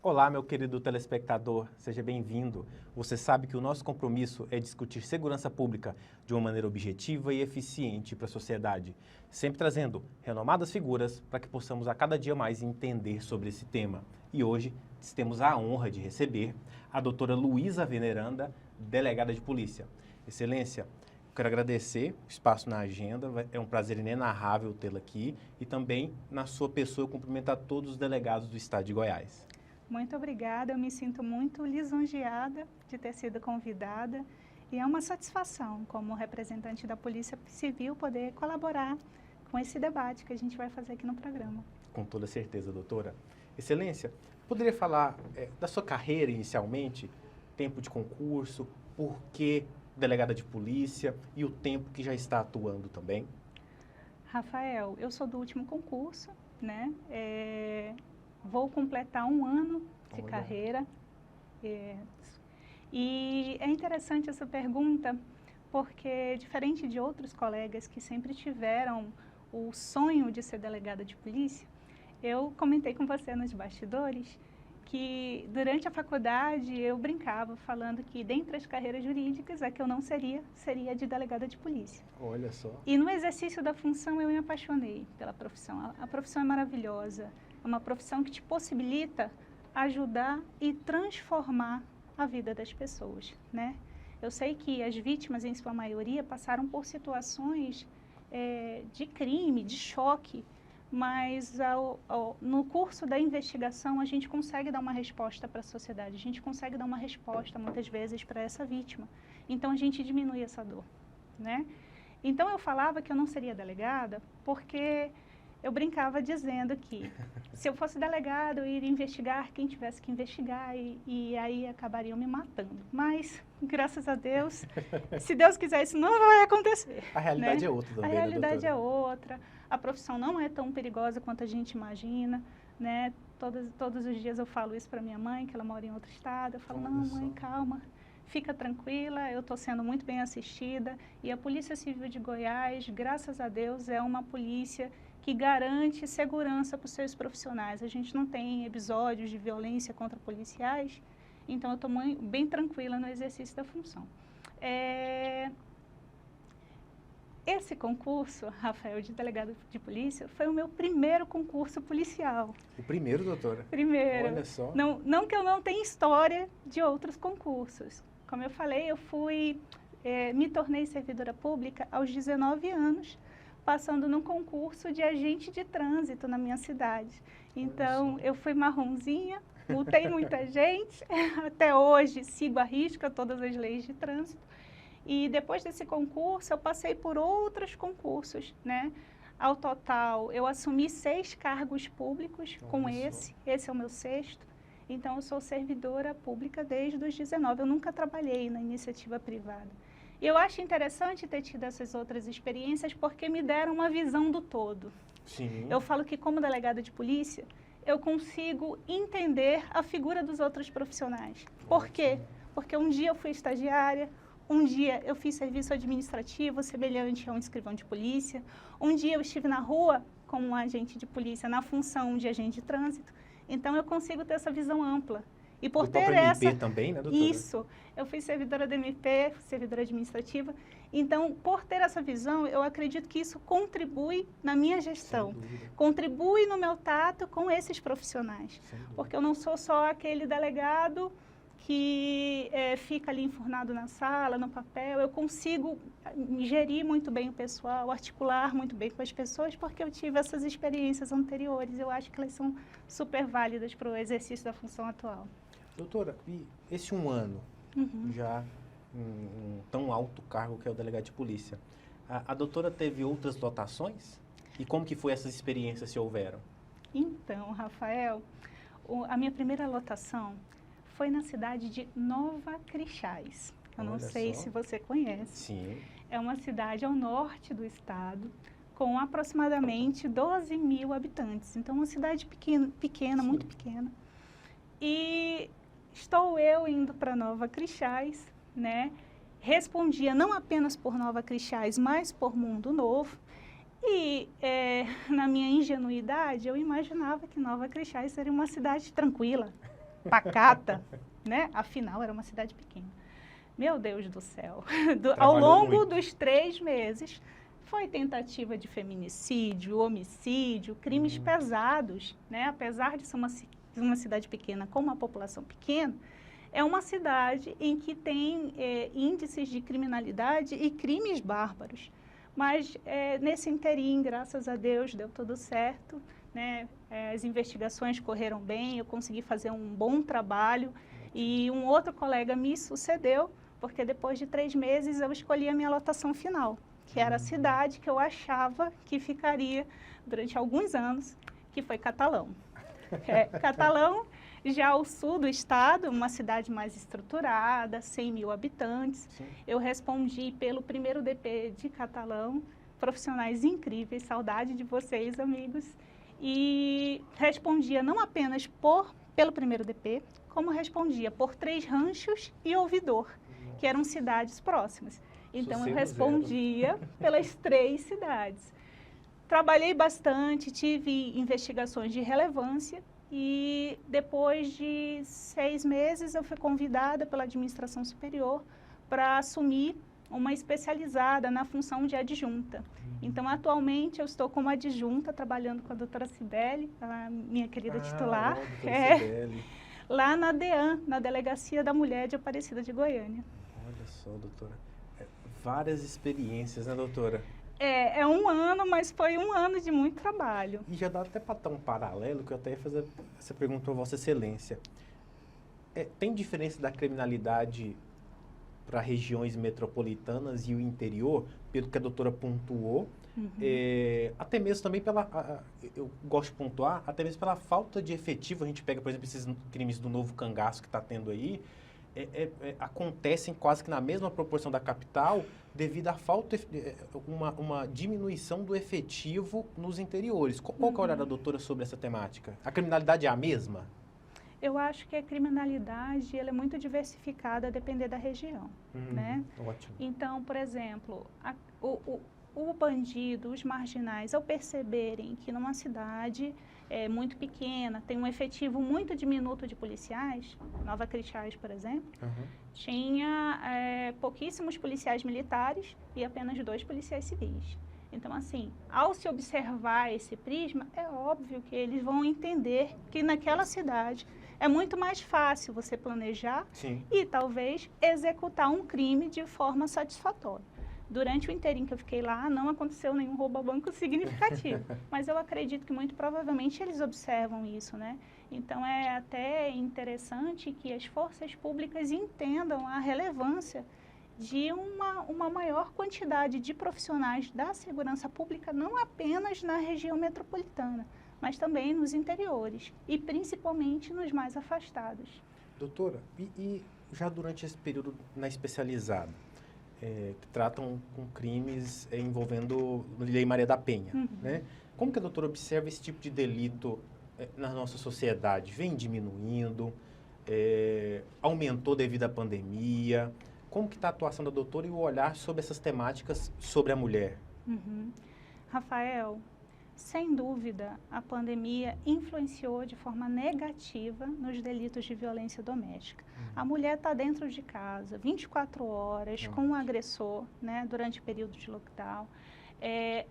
Olá, meu querido telespectador, seja bem-vindo. Você sabe que o nosso compromisso é discutir segurança pública de uma maneira objetiva e eficiente para a sociedade, sempre trazendo renomadas figuras para que possamos a cada dia mais entender sobre esse tema. E hoje temos a honra de receber a doutora Luísa Veneranda, delegada de polícia. Excelência, eu quero agradecer o espaço na agenda, é um prazer inenarrável tê-la aqui e também, na sua pessoa, eu cumprimento a todos os delegados do estado de Goiás. Muito obrigada, eu me sinto muito lisonjeada de ter sido convidada e é uma satisfação, como representante da Polícia Civil, poder colaborar com esse debate que a gente vai fazer aqui no programa. Com toda certeza, doutora. Excelência, poderia falar da sua carreira inicialmente, tempo de concurso, por que delegada de polícia e o tempo que já está atuando também? Rafael, eu sou do último concurso, né? Vou completar 1 ano de carreira. E é interessante essa pergunta, porque diferente de outros colegas que sempre tiveram o sonho de ser delegada de polícia, eu comentei com você nos bastidores que durante a faculdade eu brincava falando que dentre as carreiras jurídicas a que eu não seria de delegada de polícia. Olha só. E no exercício da função eu me apaixonei pela profissão. A profissão é maravilhosa. É uma profissão que te possibilita ajudar e transformar a vida das pessoas, né? Eu sei que as vítimas, em sua maioria, passaram por situações de crime, de choque, mas no curso da investigação a gente consegue dar uma resposta para a sociedade, a gente consegue dar uma resposta, muitas vezes, para essa vítima. Então, a gente diminui essa dor, né? Então, eu falava que eu não seria delegada porque eu brincava dizendo que se eu fosse delegada, eu iria investigar quem tivesse que investigar e aí acabariam me matando. Mas, graças a Deus, se Deus quiser, isso não vai acontecer. A realidade é outra também, A realidade né, é outra. A profissão não é tão perigosa quanto a gente imagina, né? Todos os dias eu falo isso para minha mãe, que ela mora em outro estado. Eu falo, não, mãe, calma. Fica tranquila, eu estou sendo muito bem assistida. E a Polícia Civil de Goiás, graças a Deus, é uma polícia que garante segurança para os seus profissionais. A gente não tem episódios de violência contra policiais, então eu estou bem tranquila no exercício da função. Esse concurso, Rafael, de delegado de polícia, foi o meu primeiro concurso policial. O primeiro, doutora? Primeiro. Olha só. Não que eu não tenha história de outros concursos. Como eu falei, eu me tornei servidora pública aos 19 anos, passando num concurso de agente de trânsito na minha cidade. Então, eu fui marronzinha, multei muita gente, até hoje sigo à risca todas as leis de trânsito. E depois desse concurso, eu passei por outros concursos, né? Ao total, eu assumi 6 cargos públicos com esse é o meu 6º. Então, eu sou servidora pública desde os 19. Eu nunca trabalhei na iniciativa privada. E eu acho interessante ter tido essas outras experiências porque me deram uma visão do todo. Sim. Eu falo que, como delegada de polícia, eu consigo entender a figura dos outros profissionais. Por quê? Porque um dia eu fui estagiária, um dia eu fiz serviço administrativo semelhante a um escrivão de polícia, um dia eu estive na rua como um agente de polícia na função de agente de trânsito. Então, eu consigo ter essa visão ampla. E por ter essa... MP também, né, doutora? Isso. Eu fui servidora da MP, servidora administrativa. Então, por ter essa visão, eu acredito que isso contribui na minha gestão. Contribui no meu tato com esses profissionais. Porque eu não sou só aquele delegado que fica ali enfurnado na sala, no papel. Eu consigo gerir muito bem o pessoal, articular muito bem com as pessoas, porque eu tive essas experiências anteriores. Eu acho que elas são super válidas para o exercício da função atual. Doutora, e esse 1 ano, já um tão alto cargo que é o delegado de polícia, a doutora teve outras lotações? E como que foi essas experiências, se houveram? Então, Rafael, a minha primeira lotação foi na cidade de Nova Crixás. Eu não sei se você conhece. Sim. É uma cidade ao norte do estado, com aproximadamente 12 mil habitantes. Então, uma cidade pequena, muito pequena. E estou eu indo para Nova Crixás, né? Respondia não apenas por Nova Crixás, mas por Mundo Novo. E, na minha ingenuidade, eu imaginava que Nova Crixás seria uma cidade tranquila, pacata, né? Afinal, era uma cidade pequena. Meu Deus do céu. Ao Trabalhou longo muito. dos 3 meses, foi tentativa de feminicídio, homicídio, crimes pesados, né? Apesar de ser uma cidade pequena com uma população pequena, é uma cidade em que tem índices de criminalidade e crimes bárbaros. Mas nesse interim, graças a Deus, deu tudo certo, né? As investigações correram bem, eu consegui fazer um bom trabalho e um outro colega me sucedeu, porque depois de 3 meses eu escolhi a minha lotação final, que era a cidade que eu achava que ficaria durante alguns anos, que foi Catalão. Catalão, já ao sul do estado, uma cidade mais estruturada, 100 mil habitantes. Sim. Eu respondi pelo primeiro DP de Catalão, profissionais incríveis, saudade de vocês, amigos. E respondia não apenas pelo primeiro DP, como respondia por 3 ranchos e Ouvidor, que eram cidades próximas. Então, eu respondia pelas 3 cidades. Trabalhei bastante, tive investigações de relevância e depois de 6 meses eu fui convidada pela administração superior para assumir uma especializada na função de adjunta. Então, atualmente, eu estou como adjunta, trabalhando com a doutora Cibele, a minha querida titular, lá na DEAN, na Delegacia da Mulher de Aparecida de Goiânia. Olha só, doutora. Várias experiências, né, doutora? É 1 ano, mas foi 1 ano de muito trabalho. E já dá até para dar um paralelo, que eu até ia fazer essa pergunta para Vossa Excelência. Tem diferença da criminalidade para regiões metropolitanas e o interior, pelo que a doutora pontuou, até mesmo também eu gosto de pontuar, até mesmo pela falta de efetivo. A gente pega, por exemplo, esses crimes do novo cangaço que está tendo aí, acontecem quase que na mesma proporção da capital, devido à falta, uma diminuição do efetivo nos interiores. Qual que é o olhar da doutora sobre essa temática? A criminalidade é a mesma? Eu acho que a criminalidade ela é muito diversificada a depender da região, né? Ótimo. Então, por exemplo, o bandido, os marginais, ao perceberem que numa cidade muito pequena, tem um efetivo muito diminuto de policiais, Nova Crixás, por exemplo, tinha pouquíssimos policiais militares e apenas 2 policiais civis. Então, assim, ao se observar esse prisma, é óbvio que eles vão entender que naquela cidade é muito mais fácil você planejar e talvez executar um crime de forma satisfatória. Durante o inteirinho que eu fiquei lá, não aconteceu nenhum roubo a banco significativo, mas eu acredito que muito provavelmente eles observam isso, né? Então, é até interessante que as forças públicas entendam a relevância de uma maior quantidade de profissionais da segurança pública, não apenas na região metropolitana, mas também nos interiores e principalmente nos mais afastados. Doutora, e já durante esse período na especializada, que tratam com crimes envolvendo Lei Maria da Penha, né? Como que a doutora observa esse tipo de delito na nossa sociedade? Vem diminuindo? Aumentou devido à pandemia? Como que está a atuação da doutora e o olhar sobre essas temáticas sobre a mulher? Rafael, sem dúvida, a pandemia influenciou de forma negativa nos delitos de violência doméstica. A mulher está dentro de casa 24 horas com o agressor, né, durante o período de lockdown.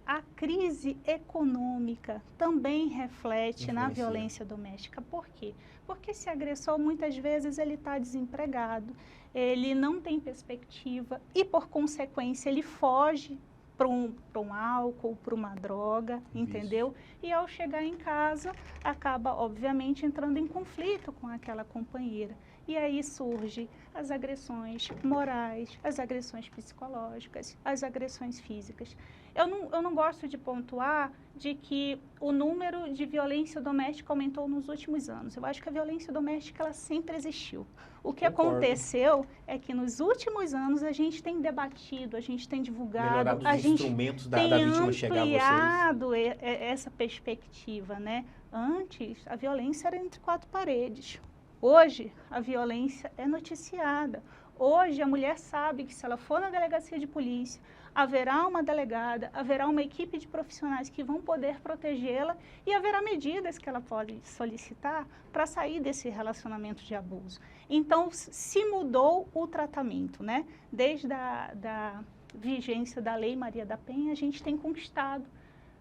A crise econômica também reflete na violência doméstica. Por quê? Porque esse agressor, muitas vezes, ele está desempregado, ele não tem perspectiva e, por consequência, ele foge para um álcool, para uma droga, entendeu? E ao chegar em casa, acaba, obviamente, entrando em conflito com aquela companheira. E aí surgem as agressões morais, as agressões psicológicas, as agressões físicas. Eu não gosto de pontuar de que o número de violência doméstica aumentou nos últimos anos. Eu acho que a violência doméstica ela sempre existiu. O que aconteceu é que nos últimos anos a gente tem debatido, a gente tem divulgado, a gente tem ampliado essa perspectiva, né? Antes, a violência era entre 4 paredes. Hoje, a violência é noticiada. Hoje, a mulher sabe que se ela for na delegacia de polícia, haverá uma delegada, haverá uma equipe de profissionais que vão poder protegê-la e haverá medidas que ela pode solicitar para sair desse relacionamento de abuso. Então, se mudou o tratamento, né? Desde da vigência da Lei Maria da Penha, a gente tem conquistado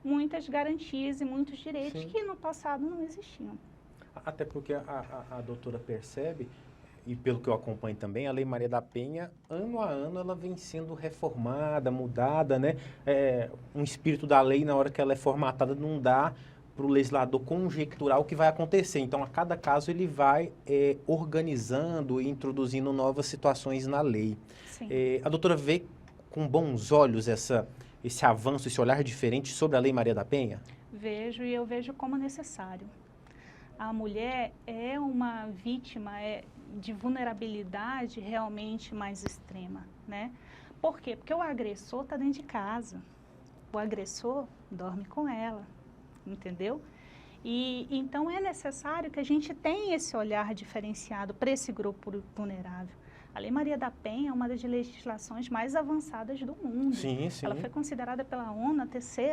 muitas garantias e muitos direitos Sim. que no passado não existiam. Até porque a doutora percebe, e pelo que eu acompanho também, a Lei Maria da Penha, ano a ano, ela vem sendo reformada, mudada, né? Um espírito da lei, na hora que ela é formatada, não dá para o legislador conjecturar o que vai acontecer. Então, a cada caso, ele vai organizando e introduzindo novas situações na lei. Sim. A doutora vê com bons olhos esse avanço, esse olhar diferente sobre a Lei Maria da Penha? Vejo, e eu vejo como necessário. A mulher é uma vítima de vulnerabilidade realmente mais extrema, né? Por quê? Porque o agressor está dentro de casa. O agressor dorme com ela, entendeu? E então é necessário que a gente tenha esse olhar diferenciado para esse grupo vulnerável. A Lei Maria da Penha é uma das legislações mais avançadas do mundo. Sim, sim. Ela foi considerada pela ONU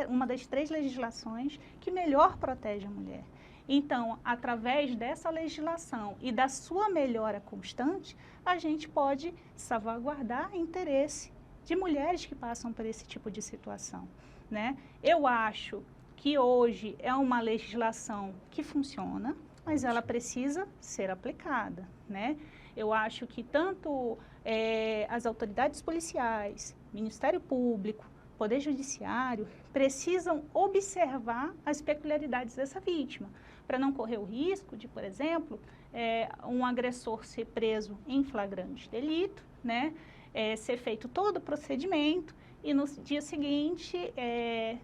uma das 3 legislações que melhor protege a mulher. Então, através dessa legislação e da sua melhora constante, a gente pode salvaguardar interesse de mulheres que passam por esse tipo de situação, né? Eu acho que hoje é uma legislação que funciona, mas ela precisa ser aplicada, né? Eu acho que tanto as autoridades policiais, Ministério Público, Poder Judiciário, precisam observar as peculiaridades dessa vítima, para não correr o risco de, por exemplo, um agressor ser preso em flagrante delito, né? Ser feito todo o procedimento e no dia seguinte,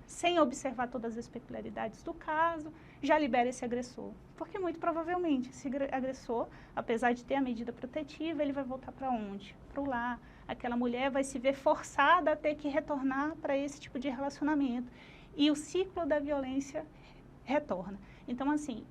sem observar todas as peculiaridades do caso, já libera esse agressor. Porque muito provavelmente esse agressor, apesar de ter a medida protetiva, ele vai voltar para onde? Para o lar. Aquela mulher vai se ver forçada a ter que retornar para esse tipo de relacionamento. E o ciclo da violência retorna. Então, assim,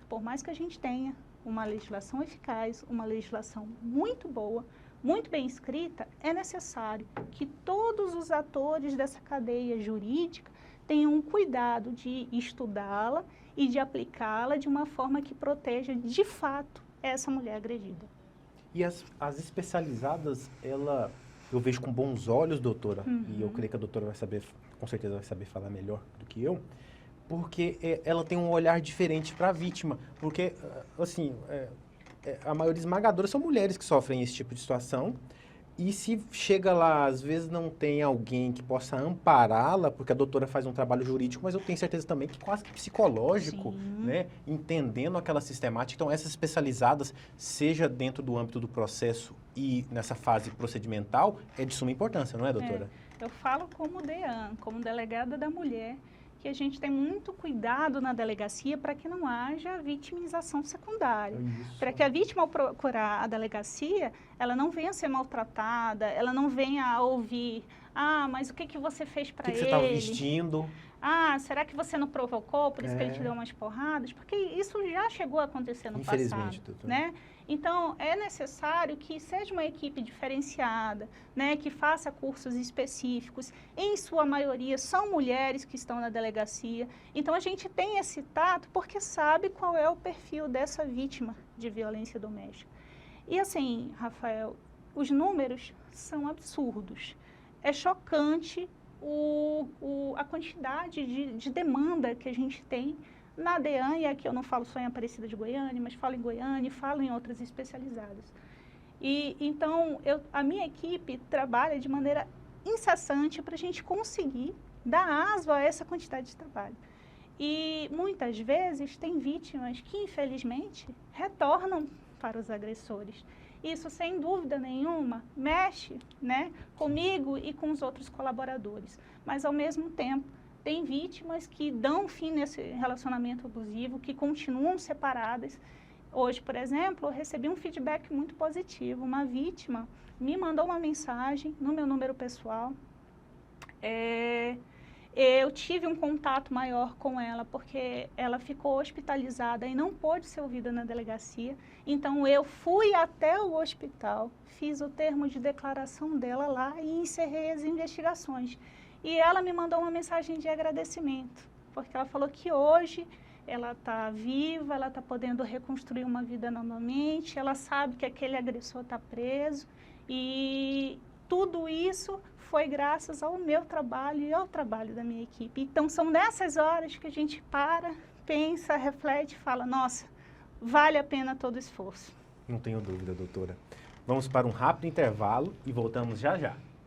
por mais que a gente tenha uma legislação eficaz, uma legislação muito boa, muito bem escrita, é necessário que todos os atores dessa cadeia jurídica tenham um cuidado de estudá-la e de aplicá-la de uma forma que proteja, de fato, essa mulher agredida. E as especializadas, eu vejo com bons olhos, doutora, e eu creio que a doutora vai saber, com certeza vai saber falar melhor do que eu, porque ela tem um olhar diferente para a vítima, porque, assim, a maioria esmagadora são mulheres que sofrem esse tipo de situação, e se chega lá, às vezes não tem alguém que possa ampará-la, porque a doutora faz um trabalho jurídico, mas eu tenho certeza também que quase que psicológico, né? Entendendo aquela sistemática. Então, essas especializadas, seja dentro do âmbito do processo e nessa fase procedimental, é de suma importância, não é, doutora? Eu falo como DEAN, como delegada da mulher, que a gente tem muito cuidado na delegacia para que não haja vitimização secundária. Para que a vítima, ao procurar a delegacia, ela não venha a ser maltratada, ela não venha a ouvir, mas o que você fez para ele? O que você estava vestindo? Será que você não provocou, por isso que ele te deu umas porradas? Porque isso já chegou a acontecer no passado, doutora. né? Então, é necessário que seja uma equipe diferenciada, né, que faça cursos específicos. Em sua maioria, são mulheres que estão na delegacia. Então, a gente tem esse tato porque sabe qual é o perfil dessa vítima de violência doméstica. E assim, Rafael, os números são absurdos. É chocante a quantidade de demanda que a gente tem na DEAN, e aqui eu não falo só em Aparecida de Goiânia, mas falo em Goiânia e falo em outras especializadas. E então, a minha equipe trabalha de maneira incessante para a gente conseguir dar asas a essa quantidade de trabalho. E muitas vezes tem vítimas que, infelizmente, retornam para os agressores. Isso, sem dúvida nenhuma, mexe, né, comigo e com os outros colaboradores. Mas, ao mesmo tempo, tem vítimas que dão fim nesse relacionamento abusivo, que continuam separadas. Hoje, por exemplo, eu recebi um feedback muito positivo. Uma vítima me mandou uma mensagem no meu número pessoal. eu tive um contato maior com ela, porque ela ficou hospitalizada e não pôde ser ouvida na delegacia. Então, eu fui até o hospital, fiz o termo de declaração dela lá e encerrei as investigações. E ela me mandou uma mensagem de agradecimento, porque ela falou que hoje ela está viva, ela está podendo reconstruir uma vida novamente, ela sabe que aquele agressor está preso e tudo isso foi graças ao meu trabalho e ao trabalho da minha equipe. Então, são nessas horas que a gente para, pensa, reflete e fala, nossa, vale a pena todo o esforço. Não tenho dúvida, doutora. Vamos para um rápido intervalo e voltamos já já.